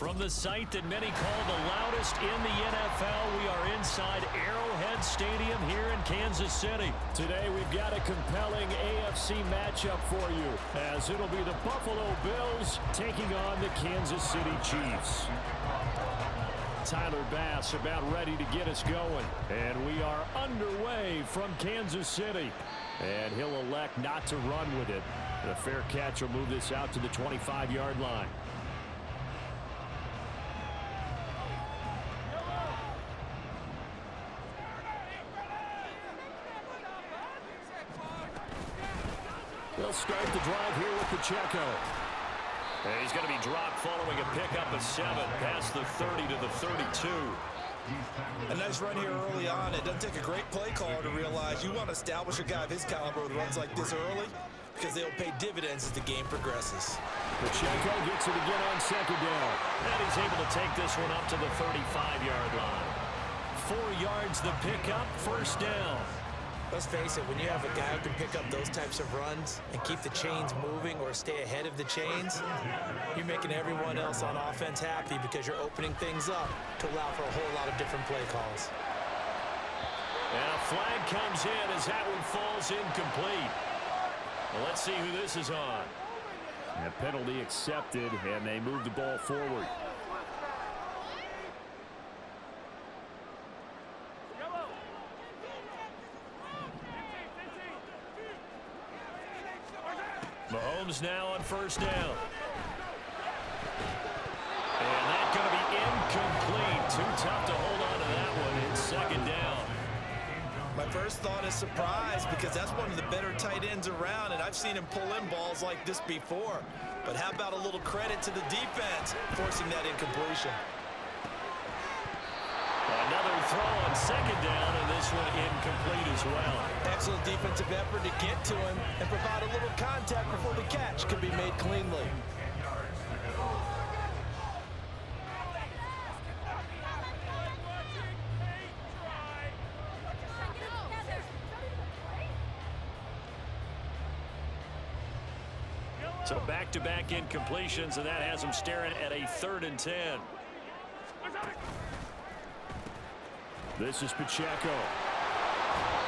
From the site that many call the loudest in the NFL, we are inside Arrowhead Stadium here in Kansas City. Today we've got a compelling AFC matchup for you, as it'll be the Buffalo Bills taking on the Kansas City Chiefs. Tyler Bass about ready to get us going, and we are underway from Kansas City. And he'll elect not to run with it. The fair catch will move this out to the 25-yard line. They'll start the drive here with Pacheco. And he's going to be dropped following a pickup of 7 past the 30 to the 32. A nice run here early on. It doesn't take a great play caller to realize you want to establish a guy of his caliber with runs like this early because they'll pay dividends as the game progresses. Pacheco gets it again on second down. And he's able to take this one up to the 35-yard line. 4 yards the pickup, first down. Let's face it, when you have a guy who can pick up those types of runs and keep the chains moving or stay ahead of the chains, you're making everyone else on offense happy because you're opening things up to allow for a whole lot of different play calls. And a flag comes in as that one falls incomplete. Well, let's see who this is on. And a penalty accepted, and they move the ball forward. Mahomes now on first down. And that's going to be incomplete. Too tough to hold on to that one. It's second down. My first thought is surprise because that's one of the better tight ends around, and I've seen him pull in balls like this before. But how about a little credit to the defense forcing that incompletion? Another throw on second down, and this one incomplete as well. Excellent defensive effort to get to him and provide a little contact before the catch can be made cleanly. So back-to-back incompletions, and that has him staring at a 3rd and 10. This is Pacheco.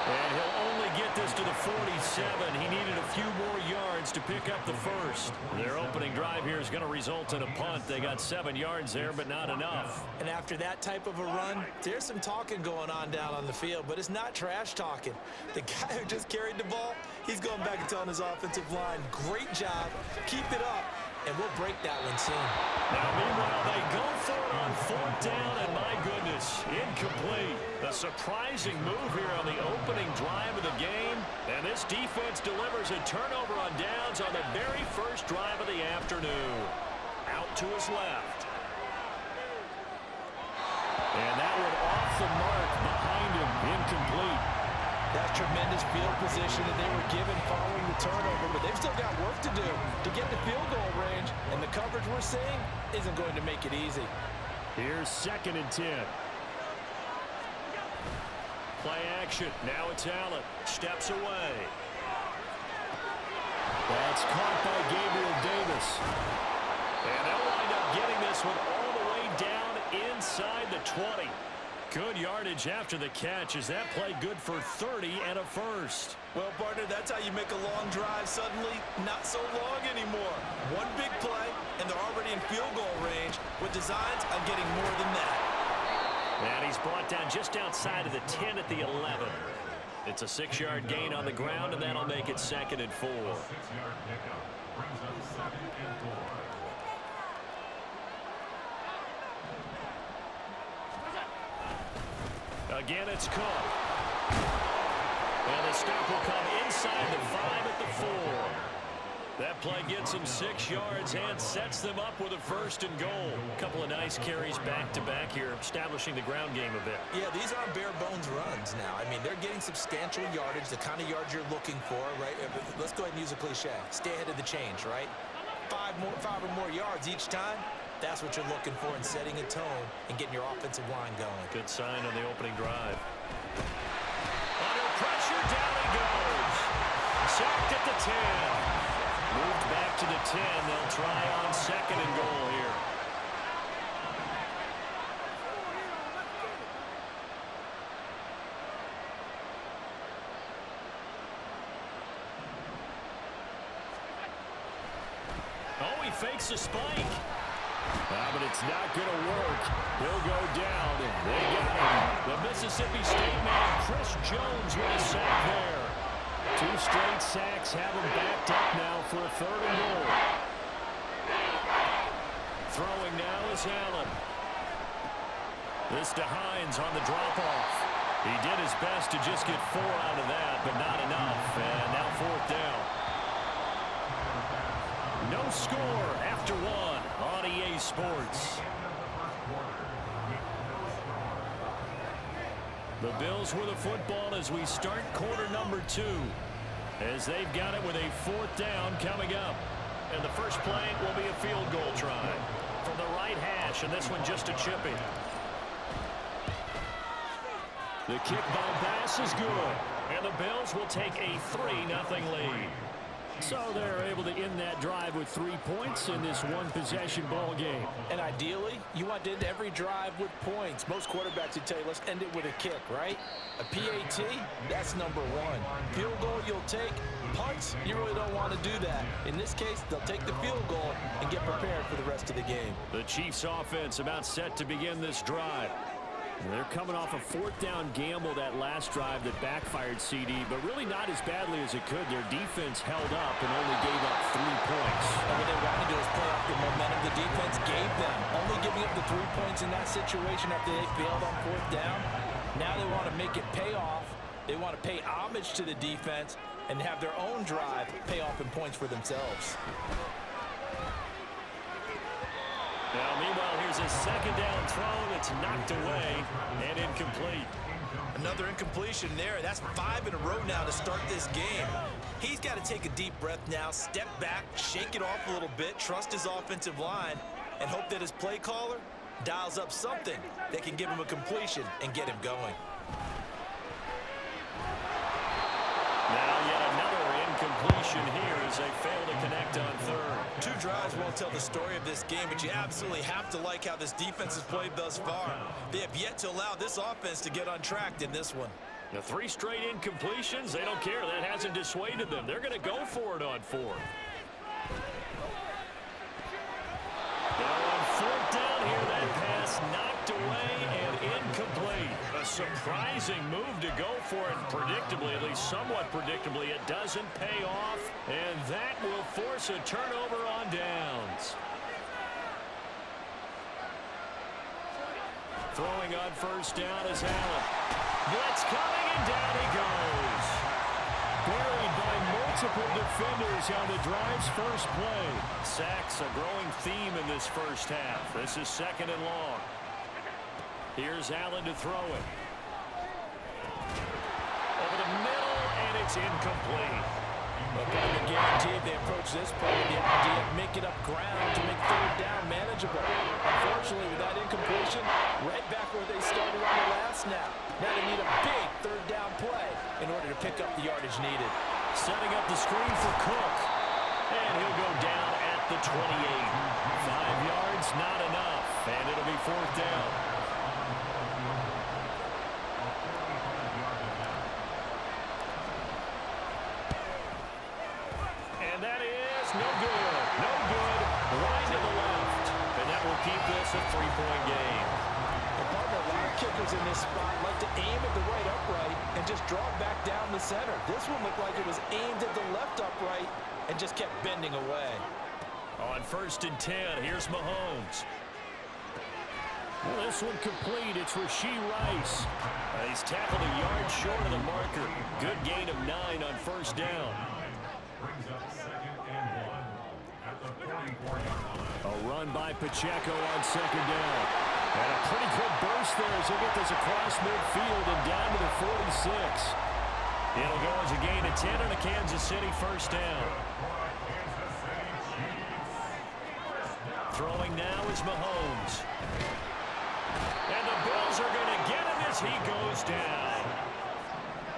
And he'll only get this to the 47. He needed a few more yards to pick up the first. Their opening drive here is going to result in a punt. They got 7 yards there, but not enough. And after that type of a run, there's some talking going on down on the field, but it's not trash talking. The guy who just carried the ball, he's going back and telling his offensive line, great job, keep it up, and we'll break that one soon. Now, meanwhile, they go for it on 4th down, and my goodness, incomplete. A surprising move here on the opening drive of the game, and this defense delivers a turnover on downs on the very first drive of the afternoon. Out to his left. And that one off the mark behind him, incomplete. That's tremendous field position that they were given following the turnover, but they've still got work to do to get the field goal range, and the coverage we're seeing isn't going to make it easy. Here's 2nd and 10. Play action. Now it's Allen. Steps away. That's caught by Gabriel Davis. And they'll wind up getting this one all the way down inside the 20. Good yardage after the catch. Is that play good for 30 and a first? Well, partner, that's how you make a long drive suddenly not so long anymore. One big play, and they're already in field goal range with designs on getting more than that. And he's brought down just outside of the 10 at the 11. It's a 6-yard gain on the ground, and that'll make it 2nd and 4. Again, it's Cook. And the stop will come inside the 5 at the 4. That play gets them 6 yards and sets them up with a 1st and goal. A couple of nice carries back-to-back here, establishing the ground game a bit. Yeah, these aren't bare-bones runs now. I mean, they're getting substantial yardage, the kind of yards you're looking for, right? Let's go ahead and use a cliche. Stay ahead of the change, right? 5 or more yards each time. That's what you're looking for in setting a tone and getting your offensive line going. Good sign on the opening drive. Under pressure, down he goes. Sacked at the 10. Moved back to the 10. They'll try on 2nd and goal here. fakes a spike. But it's not going to work. He'll go down, and they got him. The Mississippi State man, Chris Jones, with a sack there. 2 straight sacks have him backed up now for a 3rd and goal. Throwing now is Allen. This to Hines on the drop-off. He did his best to just get 4 out of that, but not enough. And now 4th down. No score after 1 on EA Sports. The Bills with the football as we start quarter number 2. As they've got it with a 4th down coming up. And the first play will be a field goal try from the right hash, and this one just a chipping. The kick by Bass is good, and the Bills will take a 3-0 lead. So they're able to end that drive with 3 points in this one-possession ball game. And ideally, you want to end every drive with points. Most quarterbacks would tell you, let's end it with a kick, right? A PAT, that's number 1. Field goal you'll take. Punts, you really don't want to do that. In this case, they'll take the field goal and get prepared for the rest of the game. The Chiefs offense about set to begin this drive. They're coming off a 4th down gamble that last drive that backfired CD, but really not as badly as it could. Their defense held up and only gave up 3 points. And what they want to do is play off the momentum the defense gave them. Only giving up the 3 points in that situation after they failed on 4th down. Now they want to make it pay off. They want to pay homage to the defense and have their own drive pay off in points for themselves. Now, meanwhile, here's a 2nd down throw that's knocked away and incomplete. Another incompletion there. That's 5 in a row now to start this game. He's got to take a deep breath now, step back, shake it off a little bit, trust his offensive line, and hope that his play caller dials up something that can give him a completion and get him going. Now yet another incompletion here as they fail to connect on 3rd. 2 drives won't tell the story of this game, but you absolutely have to like how this defense has played thus far. They have yet to allow this offense to get untracked in this one. The 3 straight incompletions, they don't care. That hasn't dissuaded them. They're going to go for it on 4th. Now on 4th down here, that pass knocked away and incomplete. A surprising move to go for it. Predictably, at least somewhat predictably, it doesn't pay off, and that will force a turnover on downs. Throwing on 1st down is Allen. Blitz coming, and down he goes. Buried by multiple defenders on the drive's first play. Sacks a growing theme in this first half. This is 2nd and long. Here's Allen to throw it. Over the middle, and it's incomplete. But I guarantee they approach this play with the idea of making up ground to make 3rd down manageable. Unfortunately, with that incompletion, right back where they started on the last snap. Now they need a big 3rd down play in order to pick up the yardage needed. Setting up the screen for Cook. And he'll go down at the 28. 5 yards, not enough. And it'll be 4th down. And that is no good. No good. Wide to the left. And that will keep this a 3-point game. A lot of kickers in this spot like to aim at the right upright and just draw it back down the center. This one looked like it was aimed at the left upright and just kept bending away. On 1st and 10, here's Mahomes. Well, this one complete. It's Rashee Rice. He's tackled a yard short of the marker. Good gain of 9 on 1st down. A run by Pacheco on 2nd down. And a pretty good burst there as he'll get this across midfield and down to the 46. It'll go as a gain of 10 on a Kansas City 1st down. Throwing now is Mahomes. And the Bills are going to get him as he goes down.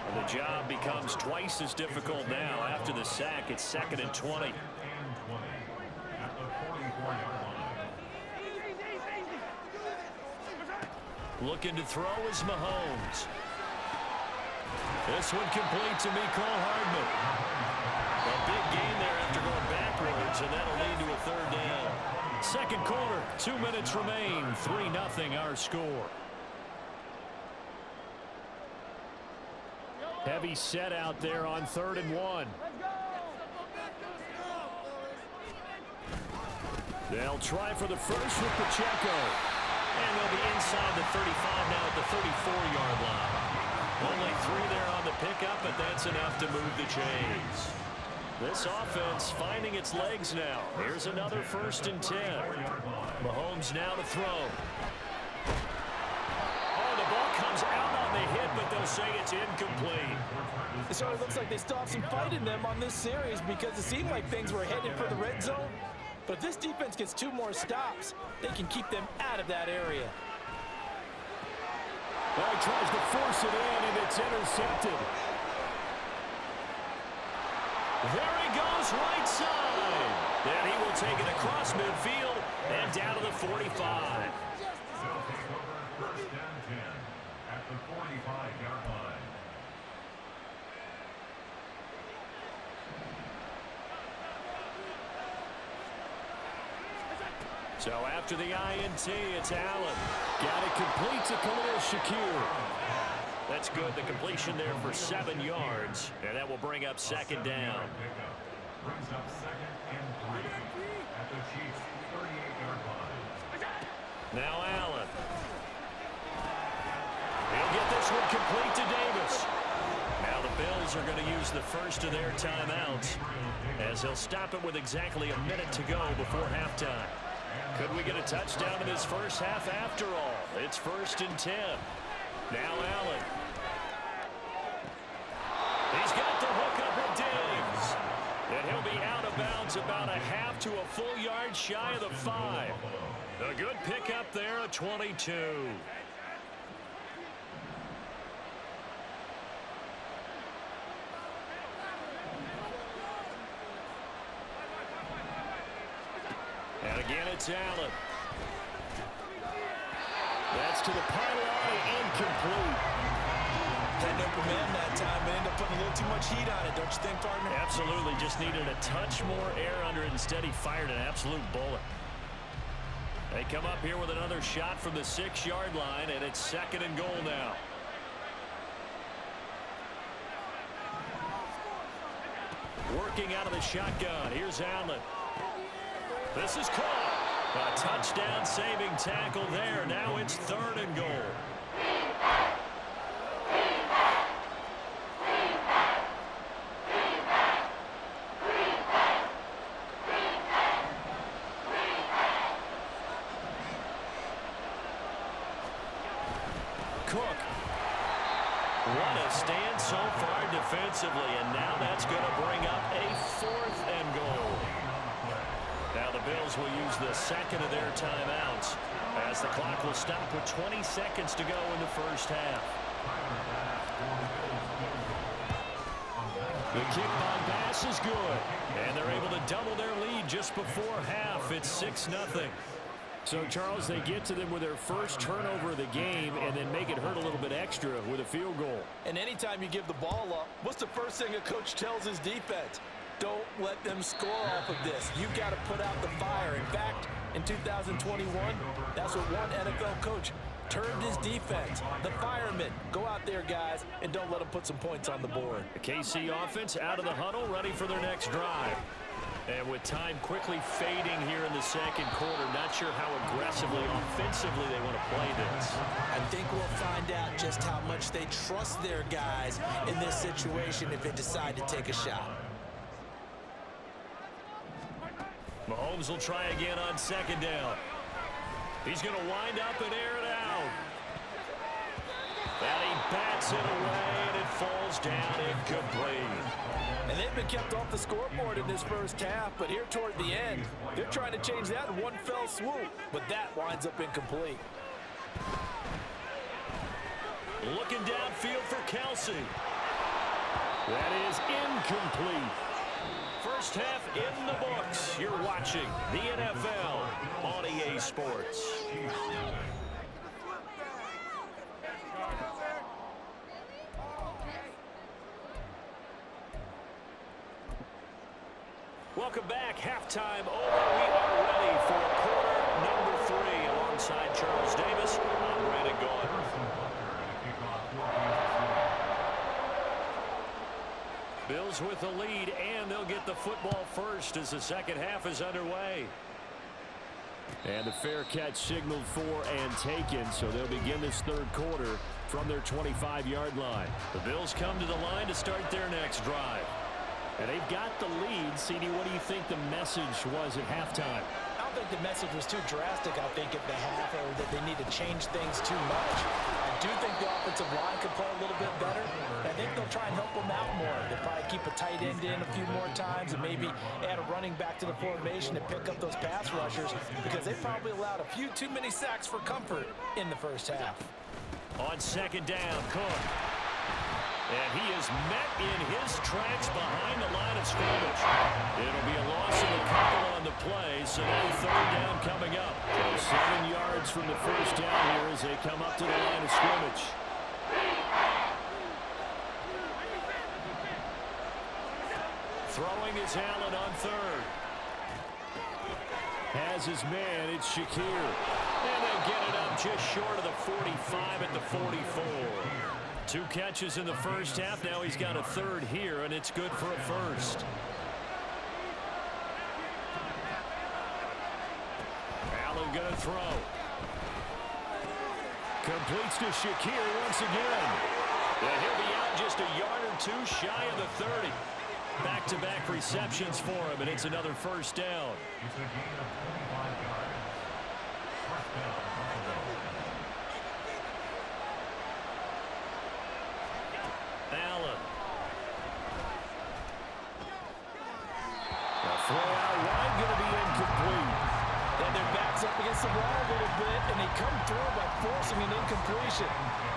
And the job becomes twice as difficult now. After the sack, it's 2nd and 20. Looking to throw is Mahomes. This one complete to Mecole Hardman. A big gain there after going backwards. yards, and that'll lead to a third down. Second quarter, 2 minutes remain. 3-0 our score. Heavy set out there on 3rd and 1. They'll try for the first with Pacheco. And they'll be inside the 35 now at the 34-yard line. Only 3 there on the pickup, but that's enough to move the chains. This offense finding its legs now. Here's another 1st and 10. Mahomes now to throw. Oh, the ball comes out on the hit, but they'll say it's incomplete. It sort of looks like they still have some fight in them on this series because it seemed like things were headed for the red zone. But if this defense gets 2 more stops, they can keep them out of that area. Well, he tries to force it in, and it's intercepted. There he goes, right side. And he will take it across midfield and down to the 45. First and 10 at the 45-yard line. So after the INT, it's Allen. Got it complete to Khalil Shakir. That's good. The completion there for 7 yards. And that will bring up 2nd down. Brings up 2nd and 3 at the Chiefs' 38-yard line. Now Allen. He'll get this one complete to Davis. Now the Bills are going to use the first of their timeouts, as they'll stop it with exactly a minute to go before halftime. Could we get a touchdown in this first half after all? It's 1st and 10. Now Allen. He's got the hook up at Diggs. And he'll be out of bounds about a half to a full yard shy of the 5. A good pickup there, a 22. And again, it's Allen. That's to the pylon, incomplete. Had no command that time, but ended up putting a little too much heat on it, don't you think, partner? Absolutely, just needed a touch more air under it. Instead, he fired an absolute bullet. They come up here with another shot from the 6-yard line, and it's 2nd and goal now. Working out of the shotgun. Here's Allen. This is caught. A touchdown-saving tackle there. Now it's 3rd and goal. Cook. What a stand so far defensively, and now that's going to bring up a 4th and goal. Now the Bills will use the 2nd of their timeouts, as the clock will stop with 20 seconds to go in the first half. The kick by Bass is good, and they're able to double their lead just before half. It's 6-0. So, Charles, they get to them with their first turnover of the game and then make it hurt a little bit extra with a field goal. And anytime you give the ball up, what's the first thing a coach tells his defense? Don't let them score off of this. You've got to put out the fire. In fact, in 2021, that's what one NFL coach termed his defense. The firemen. Go out there, guys, and don't let them put some points on the board. The KC offense out of the huddle, ready for their next drive. And with time quickly fading here in the second quarter, not sure how aggressively, offensively they want to play this. I think we'll find out just how much they trust their guys in this situation if they decide to take a shot. Mahomes will try again on 2nd down. He's going to wind up and air it out. And he bats it away, and it falls down incomplete. And they've been kept off the scoreboard in this first half, but here toward the end, they're trying to change that in one fell swoop, but that winds up incomplete. Looking downfield for Kelsey. That is incomplete. First half in the books. You're watching the NFL on EA Sports. Welcome back. halftime over. We are ready for quarter number 3. Alongside Charles Davis, I'm Brandon Gaudin. Bills with the lead, and they'll get the football first as the second half is underway. And the fair catch signaled for and taken, so they'll begin this third quarter from their 25-yard line. The Bills come to the line to start their next drive. And they've got the lead. CD, what do you think the message was at halftime? I don't think the message was too drastic, I think, at the half, or that they need to change things too much. I do think the offensive line could play a little bit better. I think they'll try and help them out more. They'll probably keep a tight end in a few more times and maybe add a running back to the formation to pick up those pass rushers, because they probably allowed a few too many sacks for comfort in the first half. On second down, Cook. And he is met in his tracks behind the line of scrimmage. It'll be a loss of a couple on the play, so now third down coming up. So 7 yards from the first down here as they come up to the line of scrimmage. Throwing is Allen on third. Has his man, it's Shakir. And they get it up just short of the 45 at the 44. 2 catches in the first half. Now he's got a third here, and it's good for a first. Allen going to throw. Completes to Shakir once again. And he'll be out just a yard or 2 shy of the 30. Back-to-back receptions for him, and it's another first down. It's a gain of 25 yards. First down, Buffalo. Allen. The throw out wide going to be incomplete. And their backs up against the wall a little bit, and they come through by forcing an incompletion.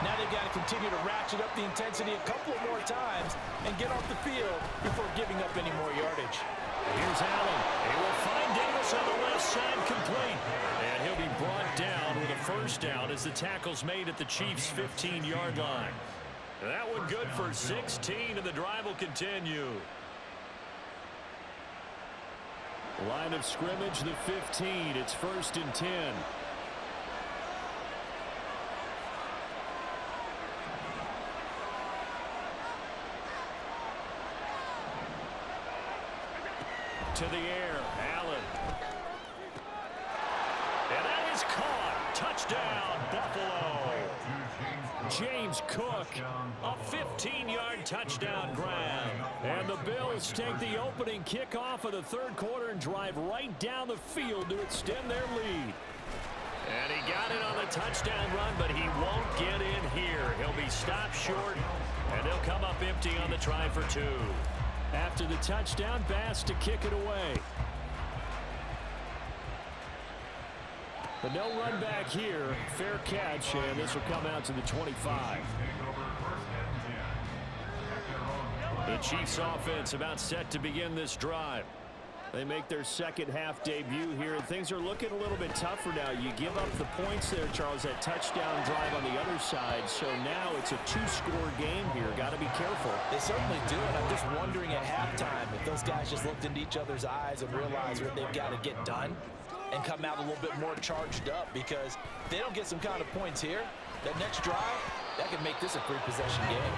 Now they've got to continue to ratchet up the intensity a couple more times and get off the field before giving up any more yardage. Here's Allen. He will find Davis on the left side, complete. And he'll be brought down with a first down as the tackle's made at the Chiefs' 15-yard line. That one good for 16, and the drive will continue. Line of scrimmage, the 15. It's 1st and 10. To the air, Allen. And that is caught. Touchdown, Buffalo. James Cook, a 15-yard touchdown grab. And the Bills take the opening kickoff of the third quarter and drive right down the field to extend their lead. And he got it on the touchdown run, but he won't get in here. He'll be stopped short, and he'll come up empty on the try for 2. After the touchdown, Bass to kick it away. But no run back here. Fair catch, and this will come out to the 25. The Chiefs offense about set to begin this drive. They make their second half debut here, and things are looking a little bit tougher now. You give up the points there, Charles, that touchdown drive on the other side. So now it's a 2-score game here. Got to be careful. They certainly do, and I'm just wondering at halftime if those guys just looked into each other's eyes and realized what they've got to get done and come out a little bit more charged up, because if they don't get some kind of points here, that next drive, that could make this a 3-possession game.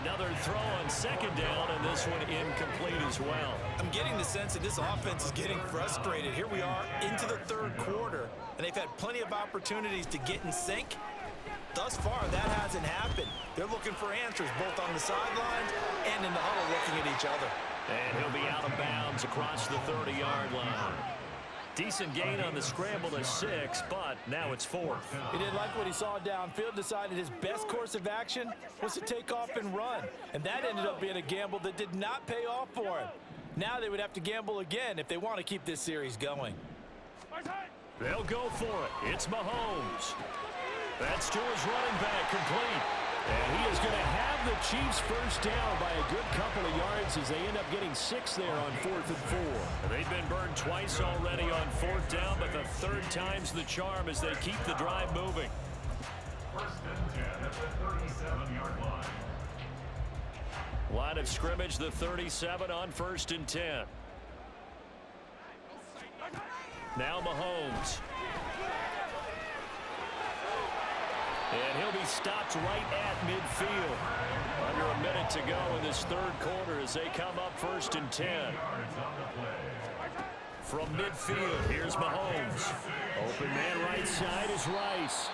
Another throw on second down, and this one incomplete as well. I'm getting the sense that this offense is getting frustrated. Here we are into the third quarter, and they've had plenty of opportunities to get in sync. Thus far, that hasn't happened. They're looking for answers both on the sidelines and in the huddle looking at each other. And he'll be out of bounds across the 30-yard line. Decent gain on the scramble to 6, but now it's 4th. He didn't like what he saw downfield, decided his best course of action was to take off and run. And that ended up being a gamble that did not pay off for him. Now they would have to gamble again if they want to keep this series going. They'll go for it. It's Mahomes. That's to his running back, complete. And he is going to have the Chiefs first down by a good couple of yards as they end up getting 6 there on 4th and 4. They've been burned twice already on 4th down, but the third time's the charm as they keep the drive moving. 1st and 10 at the 37-yard line. Line of scrimmage, the 37 on 1st and 10. Now Mahomes. And he'll be stopped right at midfield. Under a minute to go in this third quarter as they come up 1st and 10. From midfield, here's Mahomes. Open man right side is Rice.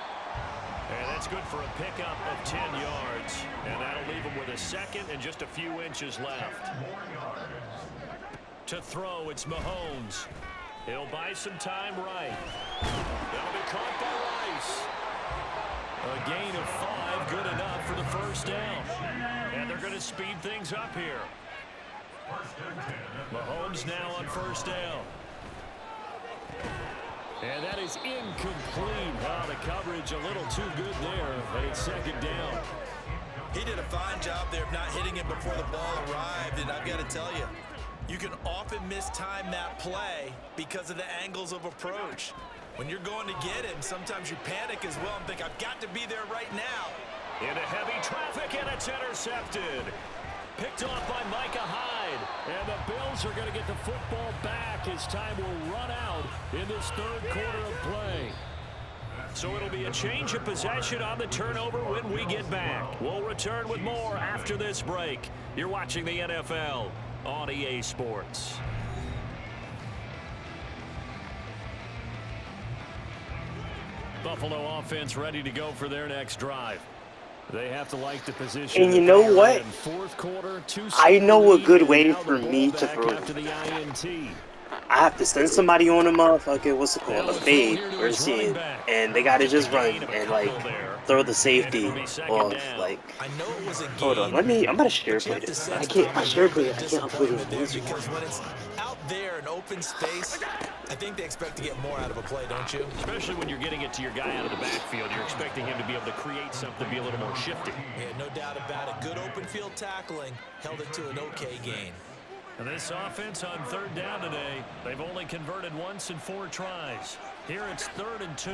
And that's good for a pickup of 10 yards. And that'll leave him with a second and just a few inches left. To throw, it's Mahomes. He'll buy some time right. That'll be caught by Rice. A gain of 5, good enough for the first down. And they're going to speed things up here. Mahomes now on first down. And that is incomplete. Oh, the coverage a little too good there, but it's second down. He did a fine job there of not hitting him before the ball arrived, and I've got to tell you, you can often mistime that play because of the angles of approach. When you're going to get him, sometimes you panic as well and think, I've got to be there right now. Into heavy traffic, and it's intercepted. Picked off by Micah Hyde. And the Bills are going to get the football back as time will run out in this third quarter of play. So it'll be a change of possession on the turnover when we get back. We'll return with more after this break. You're watching the NFL on EA Sports. Buffalo offense ready to go for their next drive. They have to like the position. And you know what? Fourth quarter, I know a good way for me to throw after the INT. I have to send somebody on a motherfucking, what's it called, a fade or a seam, and they gotta just run and like throw the safety off. Like, hold on, I'm about to share play this. I share play it. I can't upload it because when it's out there in open space, I think they expect to get more out of a play, don't you? Especially when you're getting it to your guy out of the backfield. You're expecting him to be able to create something, be a little more shifty. Yeah, no doubt about it. Good open field tackling held it to an okay gain. And this offense on third down today, they've only converted once in 4 tries. Here it's 3rd and 2.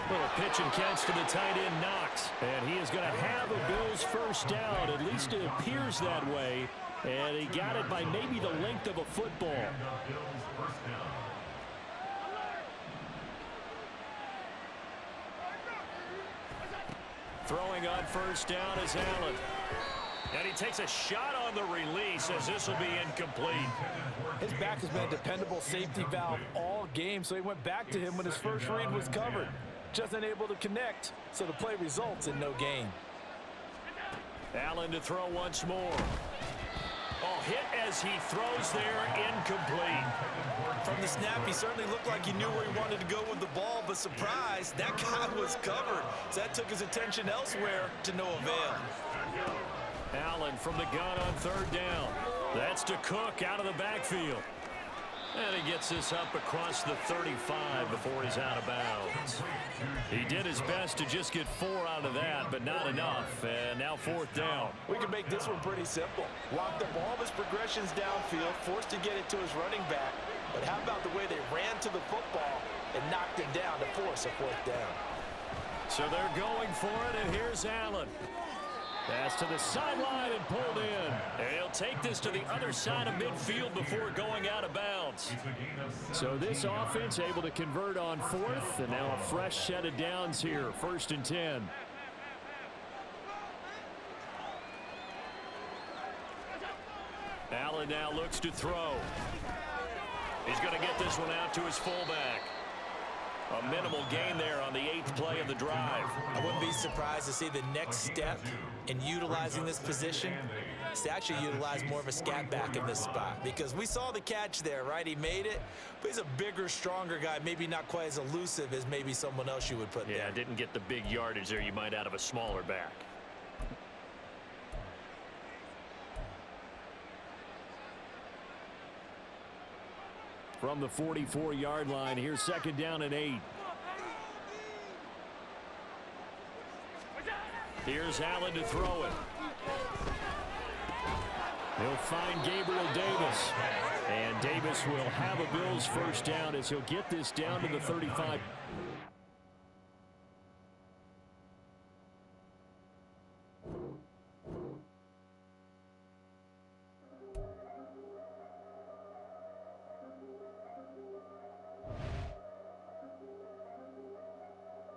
Little pitch and catch to the tight end, Knox. And he is going to have a Bills first down. At least it appears that way. And he got it by maybe the length of a football. Throwing on first down is Allen. And he takes a shot on the release as this will be incomplete. His back has been a dependable safety valve all game, so he went back to him when his first read was covered. Just unable to connect, so the play results in no gain. Allen to throw once more. Oh, hit as he throws there, incomplete. From the snap, he certainly looked like he knew where he wanted to go with the ball, but surprise, that guy was covered. So that took his attention elsewhere to no avail. Allen from the gun on third down. That's to Cook out of the backfield. And he gets this up across the 35 before he's out of bounds. He did his best to just get 4 out of that, but not enough. And now 4th down. We can make this one pretty simple. Walk the ball of his progressions downfield, forced to get it to his running back. But how about the way they ran to the football and knocked him down to force a 4th down? So they're going for it, and here's Allen. Pass to the sideline and pulled in. And he'll take this to the other side of midfield before going out of bounds. So this offense able to convert on 4th, and now a fresh set of downs here, 1st and 10. Allen now looks to throw. He's going to get this one out to his fullback. A minimal gain there on the 8th play of the drive. I wouldn't be surprised to see the next step in utilizing this position is to actually utilize more of a scat back in this spot. Because we saw the catch there, right? He made it, but he's a bigger, stronger guy, maybe not quite as elusive as maybe someone else you would put there. Yeah, didn't get the big yardage there you might out of a smaller back. From the 44-yard line, here's 2nd down and 8. Here's Allen to throw it. He'll find Gabriel Davis. And Davis will have a Bills first down as he'll get this down to the 35.